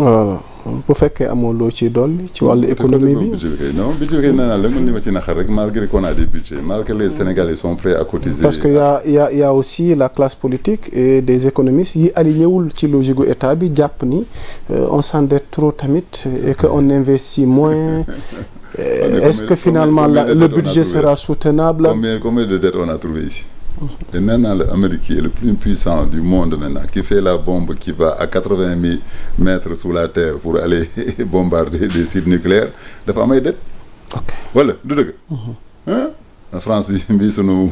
voilà bu fekkee amoo loo ci dolli ci wàllu économie bi. non budget bi kay nee naa la man li ma ci naxar rek malgré qu'on a des budgets malgré les Sénégalais sont prêts à cotiser. parce que y a aussi la classe politique et des économistes yi aligné wul ci logique gu état bi jàpp ni on s'endette trop tamit et que on investit moins. Est-ce que finalement le budget sera soutenable? Combien de dettes on a trouvé ici? Et maintenant l'Amérique qui est le plus puissant du monde maintenant qui fait la bombe qui va à 80 000 mètres sous la terre pour aller bombarder des sites nucléaires dafa am ay dettes. ok wala du dëgg. France bi sunu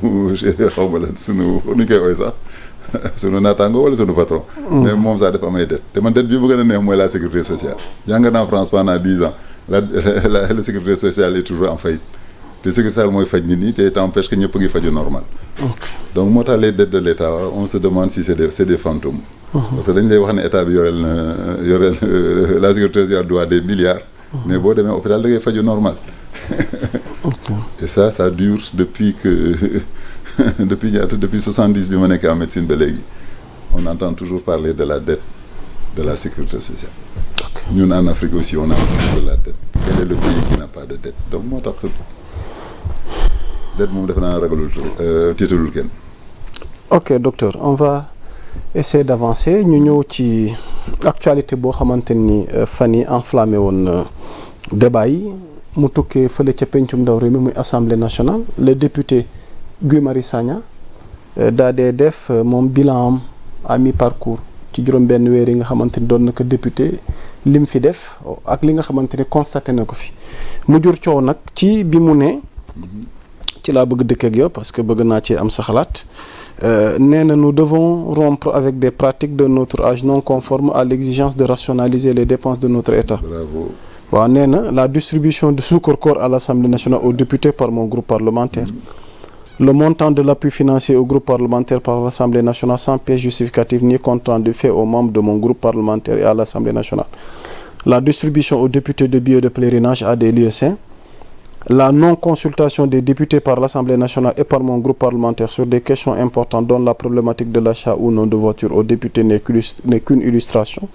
xaw ma la sunu nu ñu koy woowee sax sunu naataango wala sunu patron. mais moom sax dafa am ay dettes te man dette bi mu gën a neex mooy la sécurité sociale. jàng naa France pendant 10 ans la sécurité sociale est toujours en faillite. te sécurité sociale mooy faj nit ñi te t'empêche que ñëpp a ngi faju normal. donc moo tax les dettes de l'État on se demande si c'est des fantômes. parce que dañ lay wax ne état bi yoreel la sécurité sociale doit des milliards. mais boo demee hôpital da ngay faju normal. et ça dure depuis que depuis 70 bi ma nekk en médecine ba léegi on entend toujours parler de la dette de la sécurité sociale. ñun en Afrique aussi on a de la dette. Quel est le pays qui n'a pas de dette donc moo tax. dette moom defe naa ragalul tiitalul kenn. ok docteur on va essayer d'avancer ñu ñëw ci actualité boo xamante ni fan yi enflammé woon débat yi mu tukkee fële ca pencum ndaw réew mi muy assemblée nationale le député Guy Marius Sagna daa dee def moom bilan am à mi-parcours ci juróom-benn weer yi nga xamante ni doon na ko député lim fi def ak li nga xamante ni constaté na ko fi mu jur coow nag ci bi mu ne. ci laa bëgg dëkk ak yow parce que bëgg naa ci am sa xalaat nee na nous devons rompre avec des pratiques de notre âge non conformes à l'exigence de rationaliser les dépenses de notre État. Bravo. waaw nee na la distribution de sous-corps à l'Assemblée nationale aux députés par mon groupe parlementaire. Le montant de l'appui financier au groupe parlementaire par l'Assemblée nationale sans pièce justificative ni compte rendu fait aux membres de mon groupe parlementaire et à l'Assemblée nationale. La distribution aux députés de billets de pèlerinage à des lieux saints. La non-consultation des députés par l'Assemblée nationale et par mon groupe parlementaire sur des questions importantes dont la problématique de l'achat ou non de voitures aux députés n'est qu'une illustration.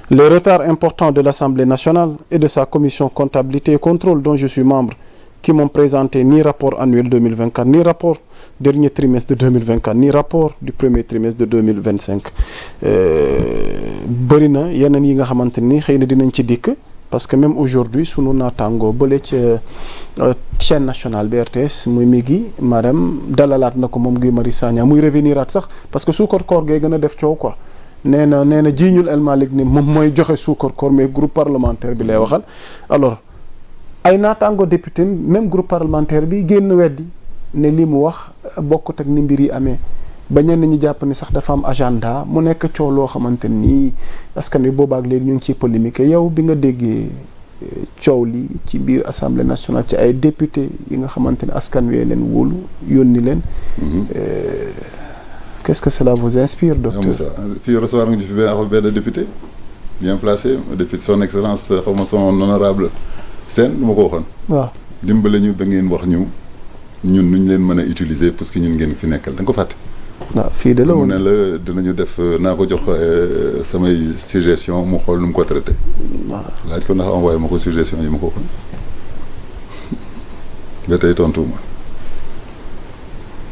Les retards importants de l'Assemblée nationale et de sa commission comptabilité et contrôle dont je suis membre qui m'ont présenté ni rapport annuel 2024, ni rapport dernier trimestre de 2024, ni rapport du premier trimestre de 2025. bëri na yeneen yi nga xamante ni xëy na dinañ ci dikk. parce que même aujourd'hui sunu naataangoo bële ca chaîne nationale BRTS muy Migui Marème dalalaat na ko moom Guy Marius Sagna muy reveniraat sax parce que suukar koor gee gën a def coow quoi nee na jiiñul El Malick ni moom mooy joxe suukar koor mais groupe parlementaire bi lay waxal alors ay naataangoo député même groupe parlementaire bi génn weddi ne li mu wax bokkut ak ni mbir yi amee ba ñenn ñi jàpp ni sax dafa am agenda mu nekk coow loo xamante ni askan wi boobaak léegi ñu ngi ciy polémique yow bi nga déggee coow li ci biir assemblée nationale ci ay député yi nga xamante ne askan wi leen wóolu yónni leen. qu'est-ce que cela vous inspire docteur. fii recevoir nga ci fi benn député bien placé député son excellence xaw ma son honorable Sène lu ma ko waxoon. waaw dimbale ñu ba ngeen wax ñun nu ñu leen mën a utiliser parce que ñun ngeen fi nekkal da nga ko fàtte. waaw fii de la woon mu ne la dinañu def naa ko jox samay suggestion mu xool nu mu ko traité. waaw laaj ko ndax envoyé ma ko suggestion yi ma ko waxoon ba tey tontuwuma.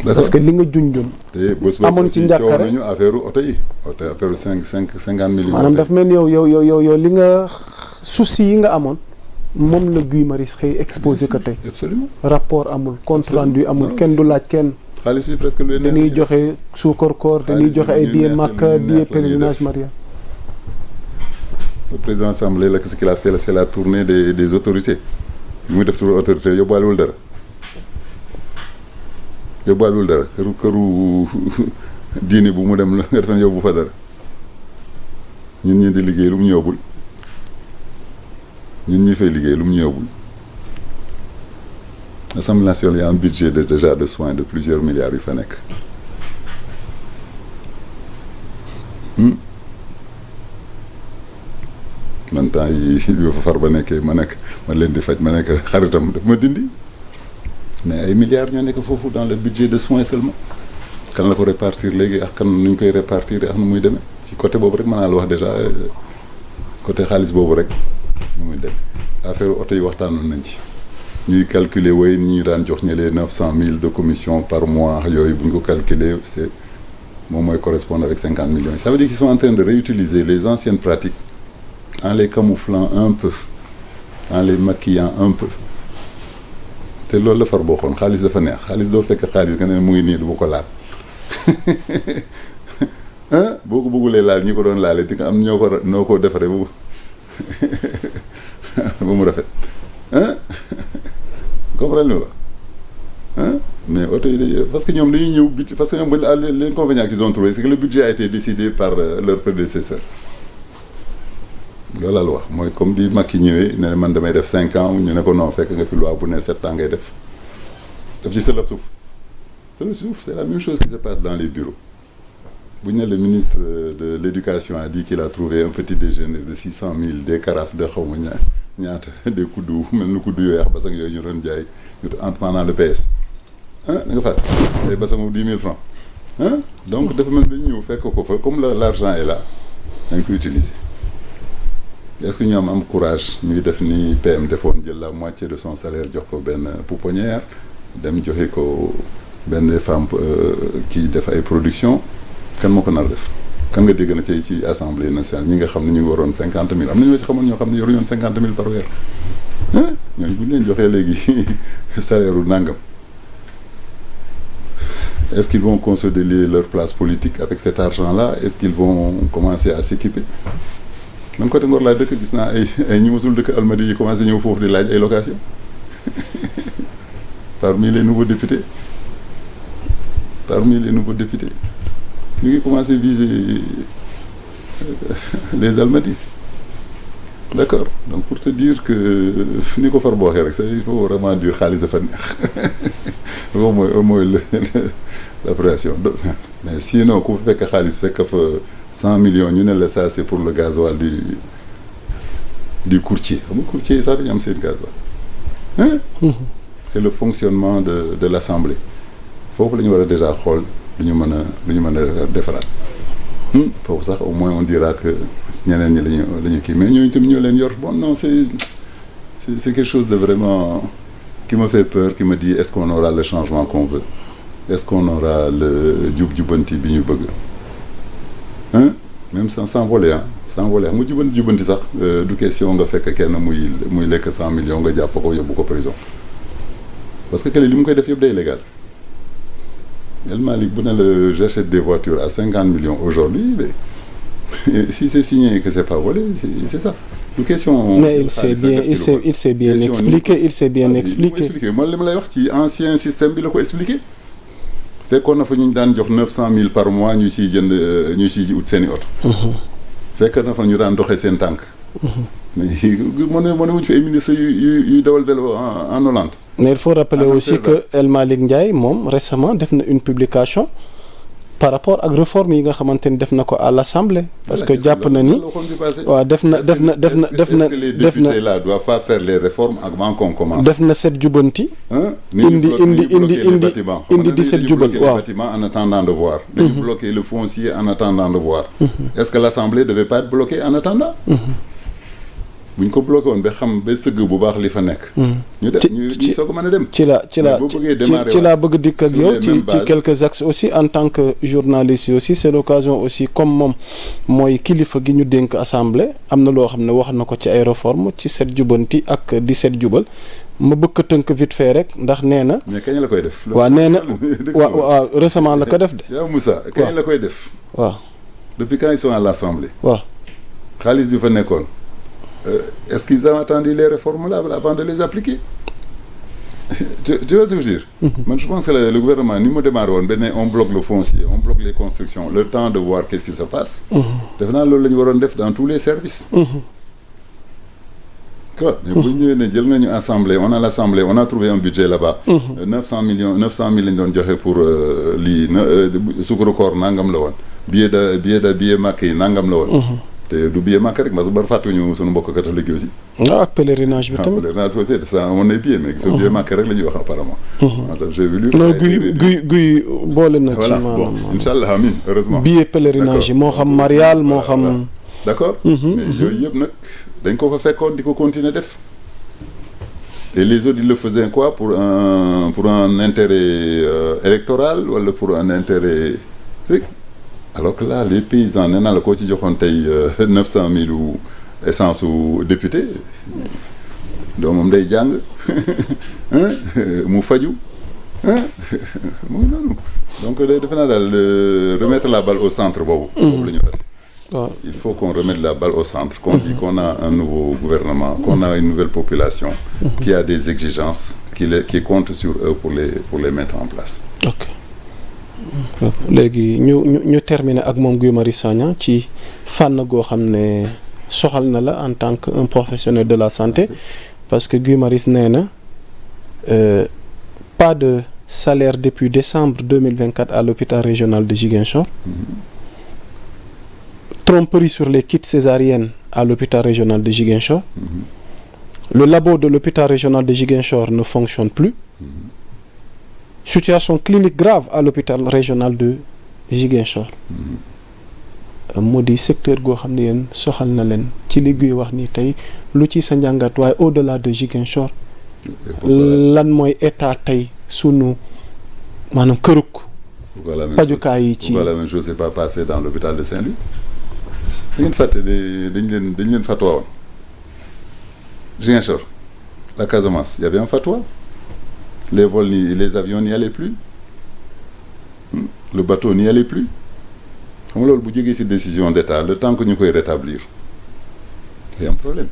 parce que li nga junjoon. te bés ba amoon ci njàkkare coow nañu affaire oto yi oto affaire 50 millions. maanaam daf mel ni yow li nga souci yi nga amoon moom la Guy Marius xëy exposé ko tey. absolument rapport amul compte rendu amul kenn du laaj kenn. xaalis bi presque lu dañuy joxe suukar koor dañuy joxe ay billets Makka billets pèlerinage Maria. le président assemblée la ce qu'il a fait c'est la tournée des autorités bi muy def tour autorité yóbbaalewul dara këru diine bu mu dem la nga defoon yóbbu fa dara ñun ñi di liggéey lu mu ñëwagul ñun ñi fay liggéey lu mu ñëwagul. L'Assemblée nationale y a un budget déjà de soins de plusieurs milliards yu fa nekk. man temps yi bi fa far ba nekkee ma leen di faj ma nekk xaritam daf ma dindi mais ay milliards ñoo nekk foofu dans le budget de soins seulement kan la ko répartir léegi ak kan nu ñu koy répartir ak nu muy demee ci côté boobu rek mën naa la wax déjà côté xaalis boobu rek ñu muy dem affaire oto yi waxtaanoon nañ ci ñuy calculer way ni ñu daan jox ñëlee 900 000 de commission par mois yooyu bu ñu ko calculer c'est moom mooy correspondre avec 50 millions ça veut dire qu'ils sont en train de réutiliser les anciennes pratiques en les camouflant un peu en les maquillant un peu te loolu la far boo xoon xaalis dafa neex xaalis doo fekk xaalis nga ne mu ngi nii du ma ko laal boo ko bëggulee laal ñi ko doon laalee di nga am noo ko defaree ba mu rafet comprendre la mais oto yi parce que ñoom dañuy ñëw budget parce que ñoom l'inconvénient qu'ils ont trouvé c'est que le budget a été décidé par leur prédécesseur loolu la wax mooy comme bi Macky ñëwee ne man damay def 5 ans ñu ne ko non fekk nga fi loi bu ne 7 ans ngay def ci sëlab suuf c'est la même chose qui se passe dans les bureaux bu ñu ne le ministre de l'éducation a dit qu'il a trouvé un petit déjeuner de 600 000 des carafes de xaw ma ñaata des kuddu mel ni kuddu yooyu ak basang yooyu ñu doon jaay pendant le PS da nga fàtte ay basang 10 000 francs donc dafa mel dañu ñëw fekk ko fa comme l'argent est là dañ ko utiliser est-ce que ñu am courage ñuy def ni PM defoon jël la moitié de son salaire jox ko benn pouponnière dem joxe ko benn femme kii def ay production kan moo ko nar def kan nga dégg na ci assemblée nationale ñi nga xam ne ñu ngi waroon 50 000 am na ñoo ci xamoon ñoo xam ne yoru ñoon 50 000 par weer ñooñu bu ñu leen joxee léegi salaire u nangam est-ce qu'ils vont consolider leur place politique avec cet argent-là est-ce qu'ils vont commencer à s'équiper man côté Ngor laa dëkk gis naa ay ñi masul dëkk Almadies yi commencé ñëw foofu di laaj ay location parmi les nouveaux députés ñu ngi commencé viser les Almadies d'accord donc pour te dire que ni ko far boo waxee rek il faut vraiment dire xaalis dafa neex loolu mooy l'appréciation mais sinon ku fekk xaalis fekk fa 100 millions ñu ne la ça c'est pour le gasoil du courtier xam nga courtier yi sax dañu am seen gasoil c'est le fonctionnement de l'Assemblée foofu la ñu war a déjà xool lu ñu mën a defaraat foofu sax au moins on dira que ñeneen ñi lañu kii mais ñooñu tamit ñoo leen yor bon non c'est quelque chose de vraiment qui me fait peur qui me dit est-ce qu'on aura le changement qu'on veut est-ce qu'on aura le jub-jubanti bi ñu bëgg même sans voler sans voler mu jubanti sax du question nga fekk kenn muy lekk 100 millions nga jàpp ko yóbbu ko prison parce que kële li mu koy def yëpp day légal El Malick bu ne la j'achète des voitures à 50 millions aujourd'hui mais si c'est signé que c'est pas volé c'est ça du question. mais il s'est bien expliqué man li ma lay wax ci ancien système bi la ko expliqué fekkoon na fa ñu daan jox 900 000 par mois ñu ciy jënd ñu ciy ut seen i oto. fekk na fa ñu daan doxee seen tànk. mais mën wuñ fi ay ministres yuy dawal vélo en Hollande. mais il faut rappeler aussi que El Malick Ndiaye moom récemment def na une publication par rapport ak réforme yi nga xamante ni def na ko à l'Assemblée. parce que jàpp na ni waaw def na les députés là doivent pas faire les réformes avant qu'on commence. def na set jubanti. indi 17 jubal waaw bâtiment en attendant de voir. dañu bloquer le foncier en attendant de voir. est-ce que l'Assemblée devait pas être bloquée en attendant. bu ñu ko bloqué woon ba xam ba sëgg bu baax li fa nekk. ñu soog a mën a dem. ci la bëgg dikk ak yow ci quelques axes aussi en tant que journaliste aussi c'est l'occasion aussi comme moom mooy kilifa gi ñu dénk assemblée am na loo xam ne wax na ko ci ay réformes ci set jubanti ak 17 jubal ma bëgg a tënk vite fait rek ndax nee na. mais kañ la koy def. waaw nee na waaw récemment la ko def de. yaa Moussa kañ la koy def. waaw depuis quand ils sont à l'assemblée. waaw xaalis bi fa nekkoon. Est-ce qu'ils ont attendu les réformes là avant de les appliquer tu vois ce que je veux dire. Man je pense que le gouvernement ni mu démarré woon benn on bloque le foncier on bloque les constructions le temps de voir qu'est-ce qui se passe. def naa loolu la ñu waroon def dans tous les services. quoi mais bu ñu ñëwee ne jël nañu assemblée on a l'assemblée on a trouvé un budget là-bas. 900 000 lañ doon joxe pour lii sukkaru koor nangam la woon billet màkk yi nangam la woon. te du billet màkk rek parce que bari fàttuñu suñu mbokk catholique yi aussi. ak pèlerinage bi tamit. pèlerinage aussi ça amoon na billet mais su billet màkk rek la ñuy wax apparemment. j'ai vu non guy boole na ci maanaam voilà bon inchallah amiin heureusement. billet pèlerinage yi moo xam marial moo xam. d'accord. mais yooyu yëpp nag dañ ko fa fekkoon di ko continuer def. et les autres ils le faisaient quoi pour un intérêt électoral wala pour un intérêt alors que là les paysans nee naa la koo ci joxoon tey 900 000 ou essence u député doomam day jàng mu faju mu ngi noonu donc defe naa daal remettre la balle au centre boobu. boobu la ñu rate. Il faut qu'on remette la balle au centre, qu'on dit qu'on a un nouveau gouvernement, qu'on a une nouvelle population qui a des exigences, qui compte sur eux pour les mettre en place. Ok. léegi ñu terminer ak moom Guy Marius Sagna ci fànn goo xam ne soxal na la en tant que un professionnel de la santé parce que Guy Marius nee na pas de salaire depuis décembre 2024 à l'hôpital régional de Ziguinchor. Tromperie sur les kits césariennes à l'hôpital régional de Ziguinchor. Le labo de l'hôpital régional de Ziguinchor ne fonctionne plus. Situation clinique grave à l'hôpital régional de Ziguinchor. moo di secteur goo xam ne yéen soxal na leen ci li Guy wax ni tey lu ci sa njàngat waaye au-delà de Ziguinchor lan mooy état tey sunu maanaam këruk pajukaay yi ci. pourquoi la même chose s'est pas passé dans l'hôpital de Saint-Louis. dañ leen fàtte dañ leen fatwa woon Ziguinchor la Casamance il y avait un fatwa les vols les avions n'y allaient plus le bateau n'y allait plus xam nga loolu bu jógee ci décision d'État le temps que ñu koy rétablir c'est un problème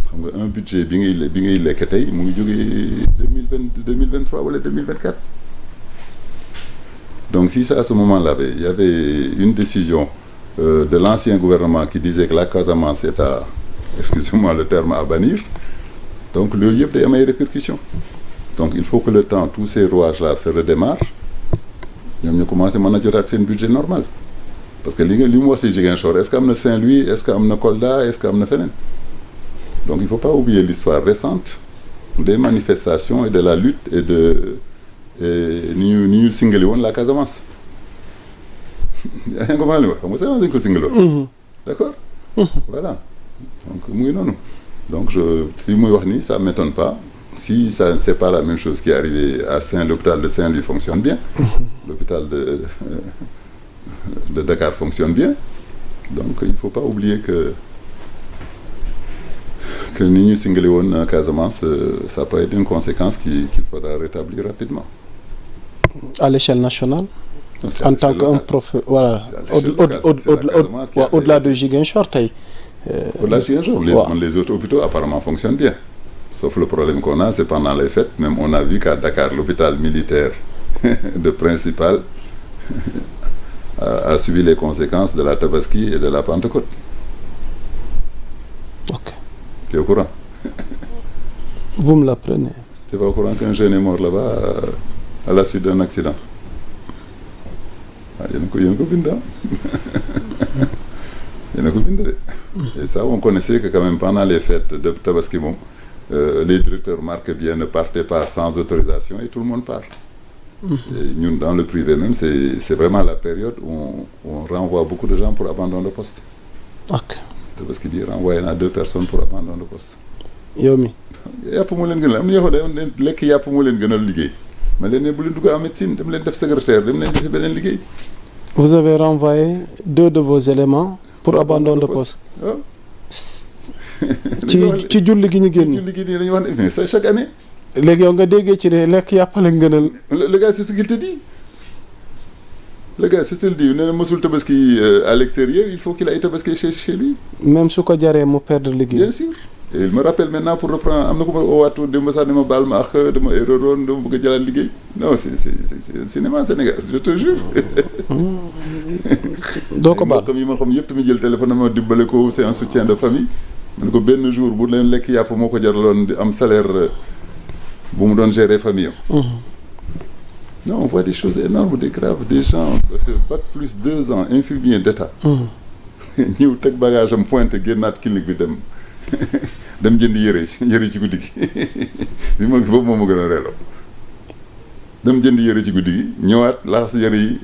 xam nga un budget bi ngay lekk tey mu ngi jógee 2023 wala 2024 donc si ça à ce moment-là il y avait une décision de l'ancien gouvernement qui disait que la Casamance est à, excusez-moi le terme, à bannir. Donc le yëpp day am ay répercussions. Donc il faut que le temps tous ces rouages-là se redémarrent ñoom ñu commencé mën a jotaat seen budget normal parce que li mu wax ci Ziguinchor est-ce que am na Saint-Louis est-ce que am na Kolda est-ce que am na feneen donc il faut pas oublier l'histoire récente des manifestations et de la lutte et ni ñu singali woon la Casamance. yaa ngi ko mën a wax xam nga sax dañ ko singaloo. d'accord. voilà donc mu ngi noonu donc si muy wax ni ça m'étonne pas si ça c'est pas la même chose qui est arrivé à l'hôpital de Saint-Louis fonctionne bien. l'hôpital de Dakar fonctionne bien donc il faut pas oublier que ni ñu singale woon Casamance ça peut être une conséquence qu'il faudra rétablir rapidement. À l'échelle nationale. En tant qu'un voilà au-delà de Ziguinchor tey. Au-delà de Ziguinchor les autres hôpitaux apparemment fonctionnent bien sauf le problème qu'on a c'est pendant les fêtes même on a vu qu'à Dakar l'hôpital militaire de Principal a subi les conséquences de la Tabaski et de la Pentecôte. Ok. Tu es au courant? Vous me l'apprenez. Tu es pas au courant qu'un jeune est mort là-bas à la suite d'un accident? yéen a ko bind yéen a ko bind de. Et ça on connaissait que quand même pendant les fêtes de Tabaski moom les directeurs marquent bien ne partez pas sans autorisation et tout le monde part. Et ñun dans le privé même c'est vraiment la période où on renvoie beaucoup de gens pour abandon de poste. ok. Tabaski bi renvoyé naa 2 personnes pour abandon de poste. yow mi. yàpp moo leen gënal am na yoo xam ne lekk yàpp moo leen gënal liggéey. ma leen ne bu leen dugg en médecine dem leen def secrétaire dem leen defi beneen liggéey. Vous avez renvoyé 2 de vos éléments pour abandon de poste. waaw. ci julli gi ñu génn. julli gi nii dañuy wax ne mais c'est chaque année. léegi yow nga déggee ci ne lekk yàppale ngënal. le gars c'est ce qu'il te dit. le gars c'est ce qu'il te dit nee na mosul tabaski à l'extérieur il faut qu'il aille tabaski chez lui. même su ko jaree mu perdre liggéey. bien sûr. et il me rappelle maintenant pour reprendre am na ko ma oowaatu démb sax ne ma baal ma ak dama erreur woon dama bëgg a jëlaat liggéey non c'est cinéma Sénégal je te jure. doo ko baal comme yi ma xam yëpp tamit jël téléphone ma dimbale ko c'est un soutien de famille. man ko benn jour bu leen lekk yàpp moo ko jaraloon di am salaire bu mu doon gérer famille am. non on voit des choses énormes des graves des gens bac plus 2 ans infirmier d'état. ñëw teg bagage am pointe génnaat clinique bi dem jëndi yëre ci guddi gi bi ma boobu moom ma gën a reeloo dem jëndi yëre ci guddi gi ñëwaat laxas yëre yi.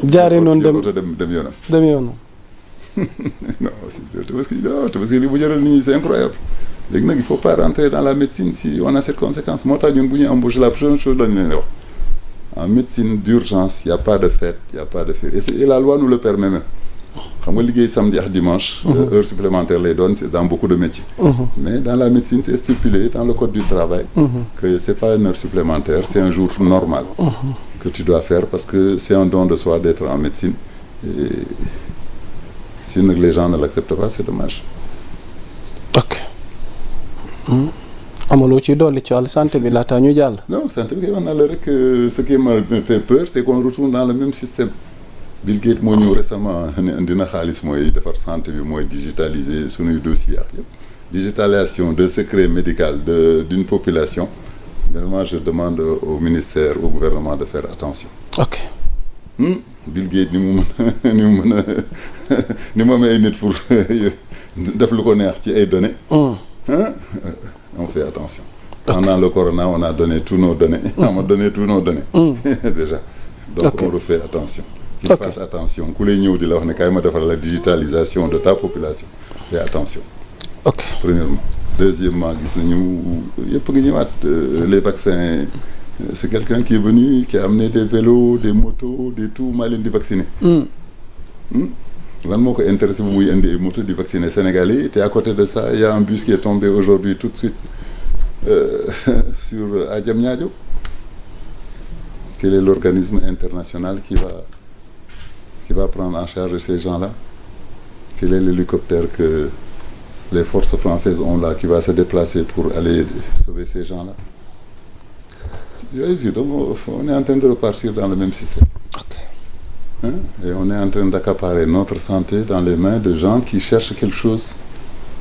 jaaree noonu dem yoonam. dem yoonam. non Tabaski li mu jaral nit ñi c'est incroyable léegi nag il faut pas rentrer dans la médecine si on a cette conséquence moo tax ñun bu ñuy embauché la première chose lañ leen di wax en médecine d'urgence y a pas de fête y a pas de fête et la loi nous le permet même xam nga liggéey samedi ak dimanche heure supplémentaire lay doon c'est dans beaucoup de métiers mais dans la médecine c'est stipulé dans le code du travail que c'est pas une heure supplémentaire c'est un jour normal que tu dois faire parce que c'est un don de soi d'être en médecine et si nag les gens ne l'acceptent pas c'est dommage. ok amaloo ci dolli ci wàllu santé bi laataa ñu jàll. non santé bi kay wax naa la rek ce qui m'a fait peur c'est qu'on retourne dans le même système Bill Gates moo ñëw récemment ne dina xaalis mooy defar santé bi mooy digitaliser sunuy dossiers ak yëpp digitalisation de secret médical d'une population vraiment je demande au ministère au gouvernement de faire attention. ok. Bill Gates ni mu mën a ni mu amee ay nit pour def lu ko neex ci ay données. On fait attention. Pendant le corona on a donné tous nos données. On a donné tous nos données. déjà. Donc on refait attention. Qu'il fasse attention ku lay ñëw di la wax ne kaay ma defal la digitalisation de ta population. Fais attention. ok premièrement. Deuxièmement gis nañu yëpp nga ñëwaat les vaccins. C'est quelqu'un qui est venu qui a amené des vélos des motos des tout maa leen di vacciner. lan moo ko intéressé bu muy indi ay moto di vacciner Sénégalais te à côté de ça il y a un bus qui est tombé aujourd'hui tout de suite sur à Diamniadio. Quel est l'organisme international qui va prendre en charge ces gens-là? Quel est l'hélicoptère que les forces françaises ont là qui va se déplacer pour aller sauver ces gens-là? Donc on est en train de repartir dans le même système. Et on est en train d'accaparer notre santé dans les mains de gens qui cherchent quelque chose.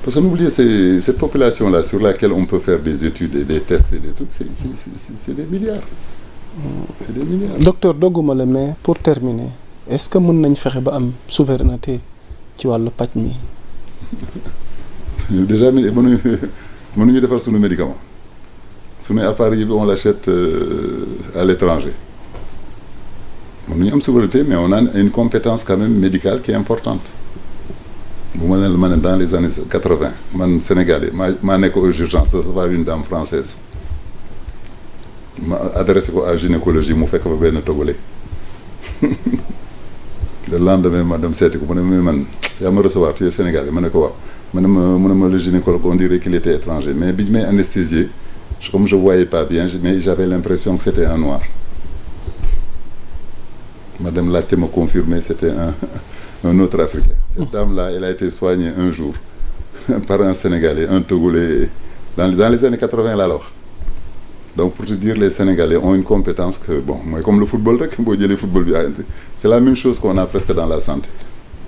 Parce que n'oubliez, cette population-là sur laquelle on peut faire des études et des tests et des trucs, c'est des milliards. C'est des milliards. Docteur dogguma la mais pour terminer est-ce que mën nañ fexe ba am souveraineté ci wàllu paj mi. Déjà mënuñu defar sunu médicament sunu appareil bi on l'achète à l'étranger. Mënuñu am souveraineté mais on a une compétence quand même médicale qui est importante. bu ma ne dans les années 80 man Sénégalais maa nekk aux urgences recevoir une dame française ma adressé ko à gynécologie mu fekk fa benn togolais le lendemain ma dem seeti ko mu ne man yaa ma recevoir tu es Sénégalais ma ne ko waaw mu ne ma le gynécologue on dirait qu'il était étranger mais bi may anesthésié comme je voyais pas bien mais j'avais l'impression que c'était un noir ma dem laajte ma confirmé c'était un autre Africain. Cette dame-là, elle a été soignée un jour par un Sénégalais, un Togolais, dans les années 80 là alors. Donc pour te dire, les Sénégalais ont une compétence que, bon, moi, comme le football, c'est la même chose qu'on a presque dans la santé.